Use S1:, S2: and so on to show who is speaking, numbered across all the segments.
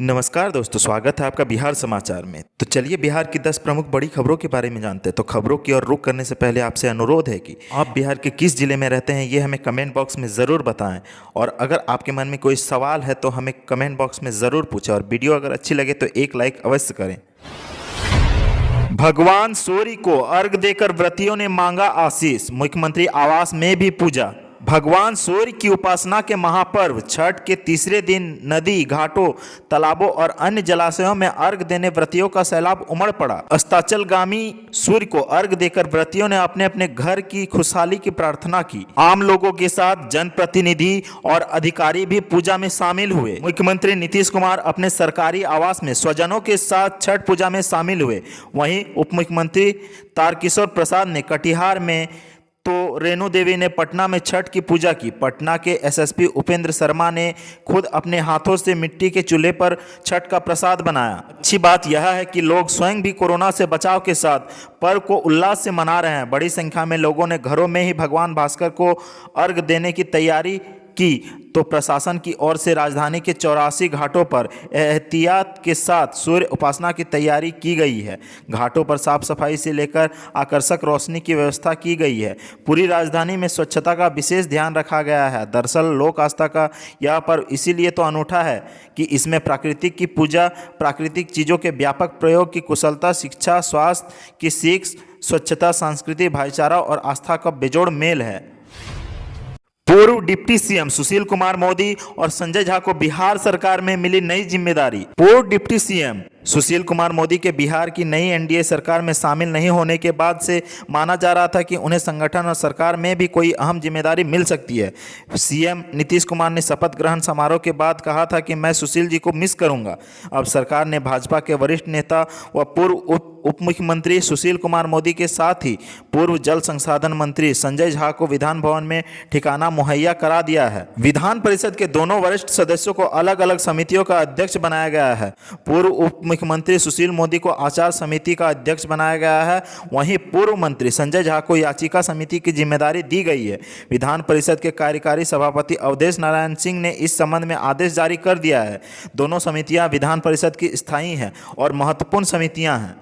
S1: नमस्कार दोस्तों, स्वागत है आपका बिहार समाचार में। तो चलिए बिहार की 10 प्रमुख बड़ी खबरों के बारे में जानते हैं। तो खबरों की ओर रुख करने से पहले आपसे अनुरोध है कि आप बिहार के किस जिले में रहते हैं ये हमें कमेंट बॉक्स में ज़रूर बताएं। और अगर आपके मन में कोई सवाल है तो हमें कमेंट बॉक्स में ज़रूर पूछें। और वीडियो अगर अच्छी लगे तो एक लाइक अवश्य करें। भगवान सूर्य को अर्घ देकर व्रतियों ने मांगा आशीष, मुख्यमंत्री आवास में भी पूजा। भगवान सूर्य की उपासना के महापर्व छठ के तीसरे दिन नदी, घाटों, तालाबों और अन्य जलाशयों में अर्घ देने व्रतियों का सैलाब उमड़ पड़ा। अस्ताचलगामी सूर्य को अर्घ देकर व्रतियों ने अपने अपने घर की खुशहाली की प्रार्थना की। आम लोगों के साथ जनप्रतिनिधि और अधिकारी भी पूजा में शामिल हुए। मुख्यमंत्री नीतीश कुमार अपने सरकारी आवास में स्वजनों के साथ छठ पूजा में शामिल हुए। वहीं उप मुख्यमंत्री तारकिशोर प्रसाद ने कटिहार में तो रेणु देवी ने पटना में छठ की पूजा की। पटना के एसएसपी उपेंद्र शर्मा ने खुद अपने हाथों से मिट्टी के चूल्हे पर छठ का प्रसाद बनाया। अच्छी बात यह है कि लोग स्वयं भी कोरोना से बचाव के साथ पर्व को उल्लास से मना रहे हैं। बड़ी संख्या में लोगों ने घरों में ही भगवान भास्कर को अर्घ देने की तैयारी की तो प्रशासन की ओर से राजधानी के 84 घाटों पर एहतियात के साथ सूर्य उपासना की तैयारी की गई है। घाटों पर साफ सफाई से लेकर आकर्षक रोशनी की व्यवस्था की गई है। पूरी राजधानी में स्वच्छता का विशेष ध्यान रखा गया है। दरअसल लोक आस्था का यह पर्व इसीलिए तो अनूठा है कि इसमें प्राकृतिक की पूजा, प्राकृतिक चीज़ों के व्यापक प्रयोग की कुशलता, शिक्षा, स्वास्थ्य की सीख, स्वच्छता, संस्कृति, भाईचारा और आस्था का बेजोड़ मेल है। पूर्व डिप्टी सीएम सुशील कुमार मोदी और संजय झा को बिहार सरकार में मिली नई जिम्मेदारी। पूर्व डिप्टी सीएम सुशील कुमार मोदी के बिहार की नई एनडीए सरकार में शामिल नहीं होने के बाद से माना जा रहा था कि उन्हें संगठन और सरकार में भी कोई अहम जिम्मेदारी मिल सकती है। सीएम नीतीश कुमार ने शपथ ग्रहण समारोह के बाद कहा था कि मैं सुशील जी को मिस करूंगा। अब सरकार ने भाजपा के वरिष्ठ नेता व पूर्व उप मुख्यमंत्री सुशील कुमार मोदी के साथ ही पूर्व जल संसाधन मंत्री संजय झा को विधान भवन में ठिकाना मुहैया करा दिया है। विधान परिषद के दोनों वरिष्ठ सदस्यों को अलग अलग समितियों का अध्यक्ष बनाया गया है। पूर्व उप मुख्यमंत्री सुशील मोदी को आचार समिति का अध्यक्ष बनाया गया है। वहीं पूर्व मंत्री संजय झा को याचिका समिति की जिम्मेदारी दी गई है। विधान परिषद के कार्यकारी सभापति अवधेश नारायण सिंह ने इस संबंध में आदेश जारी कर दिया है। दोनों समितियां विधान परिषद की स्थायी हैं और महत्वपूर्ण समितियां हैं।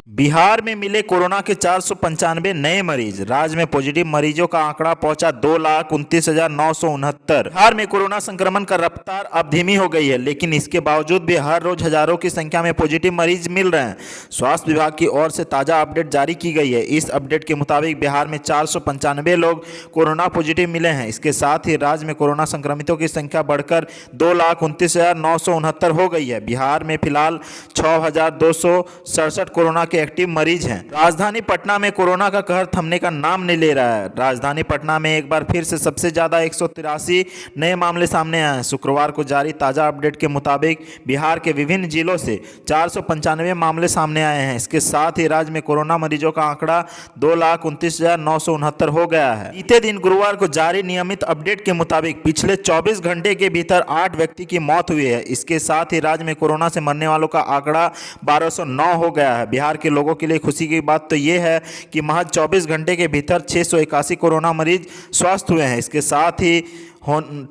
S1: बिहार में मिले कोरोना के 495 नए मरीज। राज्य में पॉजिटिव मरीजों का आंकड़ा पहुंचा 2,29,969। बिहार में कोरोना संक्रमण का रफ्तार अब धीमी हो गई है, लेकिन इसके बावजूद भी हर रोज हजारों की संख्या में पॉजिटिव मरीज मिल रहे हैं। स्वास्थ्य विभाग की ओर से ताजा अपडेट जारी की गई है। इस अपडेट के मुताबिक बिहार में 495 लोग कोरोना पॉजिटिव मिले हैं। इसके साथ ही राज्य में कोरोना संक्रमितों की संख्या बढ़कर 2,29,969 हो गई है। बिहार में फिलहाल 6,267 कोरोना के एक्टिव मरीज हैं। राजधानी पटना में कोरोना का कहर थमने का नाम नहीं ले रहा है। राजधानी पटना में एक बार फिर से सबसे ज्यादा 183 नए मामले सामने आए हैं। शुक्रवार को जारी ताजा अपडेट के मुताबिक बिहार के विभिन्न जिलों से 495 मामले सामने आए हैं। इसके साथ ही राज्य में कोरोना मरीजों का आंकड़ा 2,29,969 हो गया है। बीते दिन गुरुवार को जारी नियमित अपडेट के मुताबिक पिछले 24 घंटे के भीतर 8 व्यक्ति की मौत हुई है। इसके साथ ही राज्य में कोरोना से मरने वालों का आंकड़ा 1209 हो गया है। बिहार के लोगों के लिए खुशी की बात तो यह है कि महज 24 घंटे के भीतर 681 कोरोना मरीज स्वस्थ हुए हैं। इसके साथ ही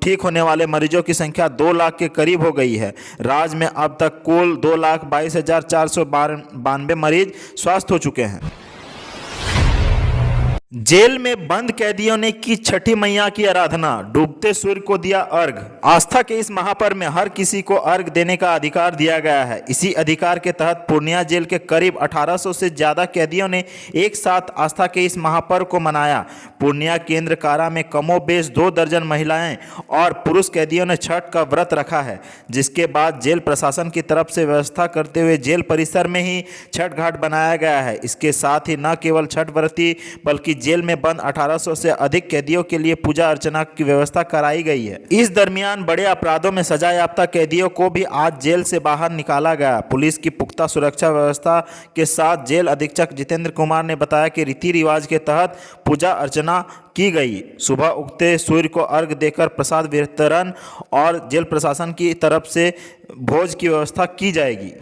S1: ठीक होने वाले मरीजों की संख्या 2 लाख के करीब हो गई है। राज्य में अब तक कुल 2,22,492 मरीज स्वस्थ हो चुके हैं। जेल में बंद कैदियों ने की छठी मैया की आराधना, डूबते सूर्य को दिया अर्घ। आस्था के इस महापर्व में हर किसी को अर्घ देने का अधिकार दिया गया है। इसी अधिकार के तहत पूर्णिया जेल के करीब 1800 से ज्यादा कैदियों ने एक साथ आस्था के इस महापर्व को मनाया। पूर्णिया केंद्र कारा में कमोबेश 2 दर्जन महिलाएं और पुरुष कैदियों ने छठ का व्रत रखा है, जिसके बाद जेल प्रशासन की तरफ से व्यवस्था करते हुए जेल परिसर में ही छठ घाट बनाया गया है। इसके साथ ही न केवल छठ व्रती बल्कि जेल में बंद 1800 से अधिक कैदियों के लिए पूजा अर्चना की व्यवस्था कराई गई है। इस दरमियान बड़े अपराधों में सजा याफ्ता कैदियों को भी आज जेल से बाहर निकाला गया। पुलिस की पुख्ता सुरक्षा व्यवस्था के साथ जेल अधीक्षक जितेंद्र कुमार ने बताया कि रीति रिवाज के तहत पूजा अर्चना की गई। सुबह उगते सूर्य को अर्घ देकर प्रसाद वितरण और जेल प्रशासन की तरफ से भोज की व्यवस्था की जाएगी।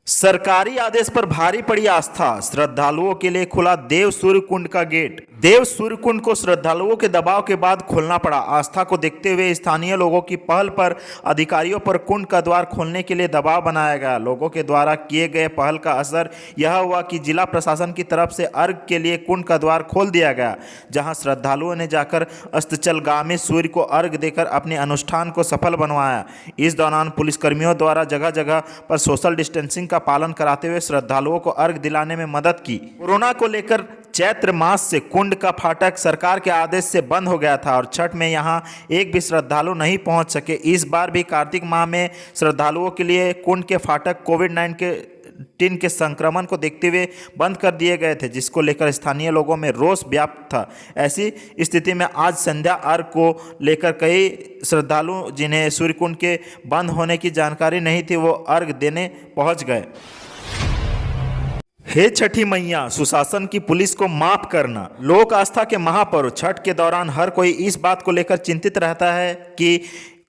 S1: सरकारी आदेश पर भारी पड़ी आस्था, श्रद्धालुओं के लिए खुला देव सूर्य कुंड का गेट। देव सूर्यकुंड को श्रद्धालुओं के दबाव के बाद खोलना पड़ा। आस्था को देखते हुए स्थानीय लोगों की पहल पर अधिकारियों पर कुंड का द्वार खोलने के लिए दबाव बनाया गया। लोगों के द्वारा किए गए पहल का असर यह हुआ कि जिला प्रशासन की तरफ से अर्घ के लिए कुंड का द्वार खोल दिया गया, जहां श्रद्धालुओं ने जाकर अस्ताचलगामी सूर्य को अर्घ देकर अपने अनुष्ठान को सफल बनवाया। इस दौरान पुलिसकर्मियों द्वारा जगह जगह पर सोशल डिस्टेंसिंग का पालन कराते हुए श्रद्धालुओं को अर्घ दिलाने में मदद की। कोरोना को लेकर चैत्र मास से कुंड का फाटक सरकार के आदेश से बंद हो गया था और छठ में यहां एक भी श्रद्धालु नहीं पहुंच सके। इस बार भी कार्तिक माह में श्रद्धालुओं के लिए कुंड के फाटक कोविड-19 के संक्रमण को देखते हुए बंद कर दिए गए थे, जिसको लेकर स्थानीय लोगों में रोष व्याप्त था। ऐसी स्थिति में आज संध्या अर्घ को लेकर कई श्रद्धालु जिन्हें सूर्यकुंड के बंद होने की जानकारी नहीं थी, वो अर्घ देने पहुंच गए। हे छठी मैया, सुशासन की पुलिस को माफ करना। लोक आस्था के महापर्व छठ के दौरान हर कोई इस बात को लेकर चिंतित रहता है कि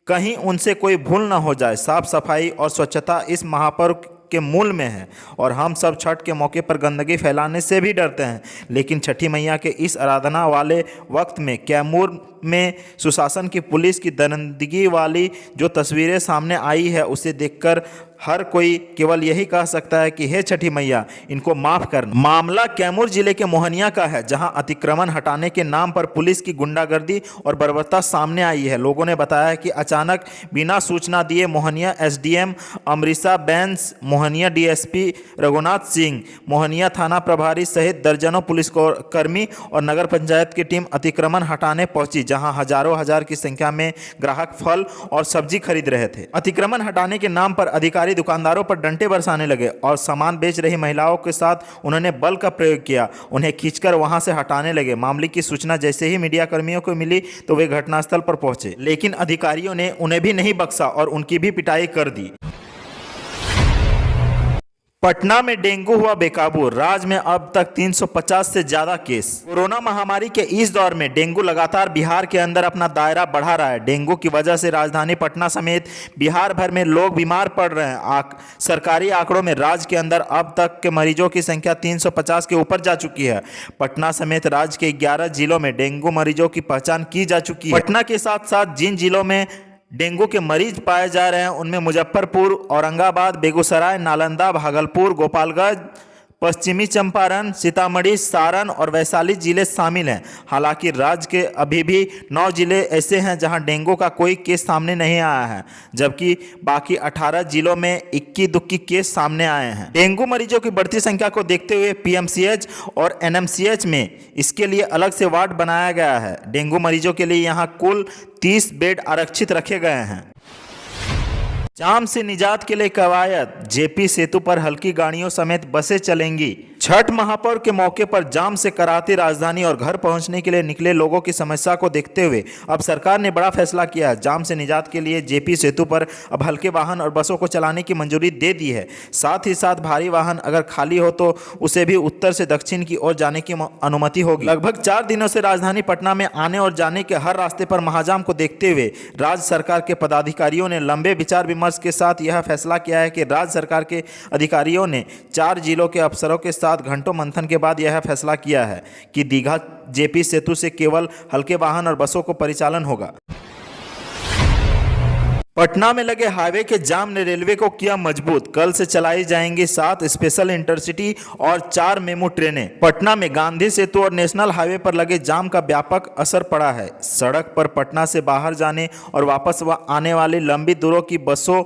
S1: कहीं उनसे कोई भूल न हो जाए। साफ सफाई और स्वच्छता इस महापर्व के मूल में है और हम सब छठ के मौके पर गंदगी फैलाने से भी डरते हैं। लेकिन छठी मैया के इस आराधना वाले वक्त में कैमूर में सुशासन की पुलिस की दरिंदगी वाली जो तस्वीरें सामने आई है, उसे देखकर हर कोई केवल यही कह सकता है कि हे छठी मैया, इनको माफ करना। मामला कैमूर जिले के मोहनिया का है, जहां अतिक्रमण हटाने के नाम पर पुलिस की गुंडागर्दी और बर्बरता सामने आई है। लोगों ने बताया कि अचानक बिना सूचना दिए मोहनिया एसडीएम अमरीशा बैंस, मोहनिया डीएसपी रघुनाथ सिंह, मोहनिया थाना प्रभारी सहित दर्जनों पुलिसकर्मी और नगर पंचायत की टीम अतिक्रमण हटाने पहुंची, जहां हजारों हजार की संख्या में ग्राहक फल और सब्जी खरीद रहे थे। अतिक्रमण हटाने के नाम पर अधिकारी दुकानदारों पर डंडे बरसाने लगे और सामान बेच रही महिलाओं के साथ उन्होंने बल का प्रयोग किया, उन्हें खींचकर वहां से हटाने लगे। मामले की सूचना जैसे ही मीडिया कर्मियों को मिली तो वे घटनास्थल पर पहुंचे, लेकिन अधिकारियों ने उन्हें भी नहीं बख्शा और उनकी भी पिटाई कर दी। पटना में डेंगू हुआ बेकाबू, राज्य में अब तक 350 से ज्यादा केस। कोरोना महामारी के इस दौर में डेंगू लगातार बिहार के अंदर अपना दायरा बढ़ा रहा है। डेंगू की वजह से राजधानी पटना समेत बिहार भर में लोग बीमार पड़ रहे हैं। सरकारी आंकड़ों में राज्य के अंदर अब तक के मरीजों की संख्या 350 के ऊपर जा चुकी है। पटना समेत राज्य के 11 जिलों में डेंगू मरीजों की पहचान की जा चुकी है। पटना के साथ साथ जिन जिलों में डेंगू के मरीज पाए जा रहे हैं उनमें मुजफ्फरपुर, औरंगाबाद, बेगूसराय, नालंदा, भागलपुर, गोपालगंज, पश्चिमी चंपारण, सीतामढ़ी, सारण और वैशाली जिले शामिल हैं। हालांकि राज्य के अभी भी 9 जिले ऐसे हैं जहां डेंगू का कोई केस सामने नहीं आया है, जबकि बाकी 18 जिलों में इक्की दुक्की केस सामने आए हैं। डेंगू मरीजों की बढ़ती संख्या को देखते हुए पीएमसीएच और एनएमसीएच में इसके लिए अलग से वार्ड बनाया गया है। डेंगू मरीजों के लिए यहाँ कुल 30 बेड आरक्षित रखे गए हैं। जाम से निजात के लिए कवायद, जेपी सेतु पर हल्की गाड़ियों समेत बसें चलेंगी। छठ महापर्व के मौके पर जाम से कराती राजधानी और घर पहुंचने के लिए निकले लोगों की समस्या को देखते हुए अब सरकार ने बड़ा फैसला किया है। जाम से निजात के लिए जेपी सेतु पर अब हल्के वाहन और बसों को चलाने की मंजूरी दे दी है। साथ ही साथ भारी वाहन अगर खाली हो तो उसे भी उत्तर से दक्षिण की ओर जाने की अनुमति होगी। लगभग 4 दिनों से राजधानी पटना में आने और जाने के हर रास्ते पर महाजाम को देखते हुए राज्य सरकार के पदाधिकारियों ने लंबे विचार विमर्श के साथ यह फैसला किया है कि राज्य सरकार के अधिकारियों ने 4 जिलों के अफसरों के साथ घंटों मंथन के बाद यह फैसला किया है कि दीघा जेपी सेतु से केवल हल्के वाहन और बसों को परिचालन होगा। पटना में लगे हाईवे के जाम ने रेलवे को किया मजबूत। कल से चलाई जाएंगी 7 स्पेशल इंटरसिटी और 4 मेमू ट्रेनें। पटना में गांधी सेतु और नेशनल हाईवे पर लगे जाम का व्यापक असर पड़ा है। सड़क पर पटना से बाहर जाने और वापस आने वाली लंबी दूरों की बसों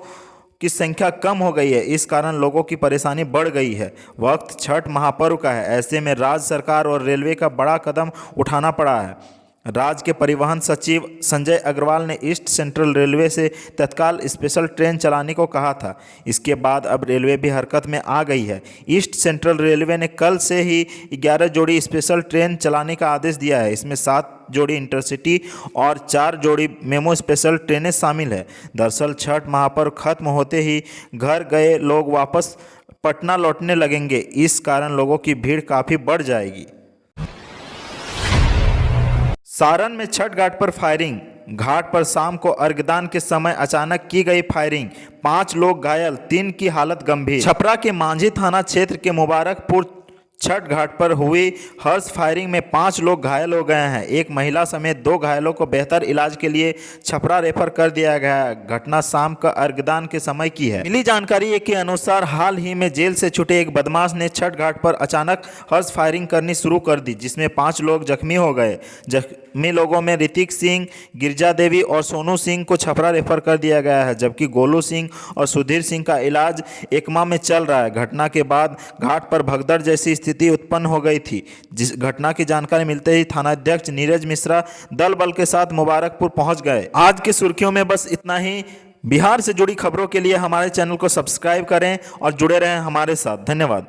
S1: की संख्या कम हो गई है। इस कारण लोगों की परेशानी बढ़ गई है। वक्त छठ महापर्व का है, ऐसे में राज्य सरकार और रेलवे का बड़ा कदम उठाना पड़ा है। राज्य के परिवहन सचिव संजय अग्रवाल ने ईस्ट सेंट्रल रेलवे से तत्काल स्पेशल ट्रेन चलाने को कहा था। इसके बाद अब रेलवे भी हरकत में आ गई है। ईस्ट सेंट्रल रेलवे ने कल से ही 11 जोड़ी स्पेशल ट्रेन चलाने का आदेश दिया है। इसमें 7 जोड़ी इंटरसिटी और 4 जोड़ी मेमो स्पेशल ट्रेनें शामिल है। दरअसल छठ महापर्व खत्म होते ही घर गए लोग वापस पटना लौटने लगेंगे। इस कारण लोगों की भीड़ काफ़ी बढ़ जाएगी। सारण में छठ घाट पर फायरिंग। घाट पर शाम को अर्घदान के समय अचानक की गई फायरिंग, 5 लोग घायल, 3 की हालत गंभीर। छपरा के मांझी थाना क्षेत्र के मुबारकपुर छठ घाट पर हुई हर्ष फायरिंग में 5 लोग घायल हो गए हैं। एक महिला समेत 2 घायलों को बेहतर इलाज के लिए छपरा रेफर कर दिया गया है। घटना शाम का अर्घदान के समय की है। मिली जानकारी के अनुसार हाल ही में जेल से छूटे एक बदमाश ने छठ घाट पर अचानक हर्ष फायरिंग करनी शुरू कर दी, जिसमें 5 लोग जख्मी हो गए। जख्मी लोगों में ऋतिक सिंह, गिरजा देवी और सोनू सिंह को छपरा रेफर कर दिया गया है, जबकि गोलू सिंह और सुधीर सिंह का इलाज एकमा में चल रहा है। घटना के बाद घाट पर भगदड़ जैसी स्थिति उत्पन्न हो गई थी। जिस घटना की जानकारी मिलते ही थानाध्यक्ष नीरज मिश्रा दल बल के साथ मुबारकपुर पहुंच गए। आज की सुर्खियों में बस इतना ही। बिहार से जुड़ी खबरों के लिए हमारे चैनल को सब्सक्राइब करें और जुड़े रहें हमारे साथ। धन्यवाद।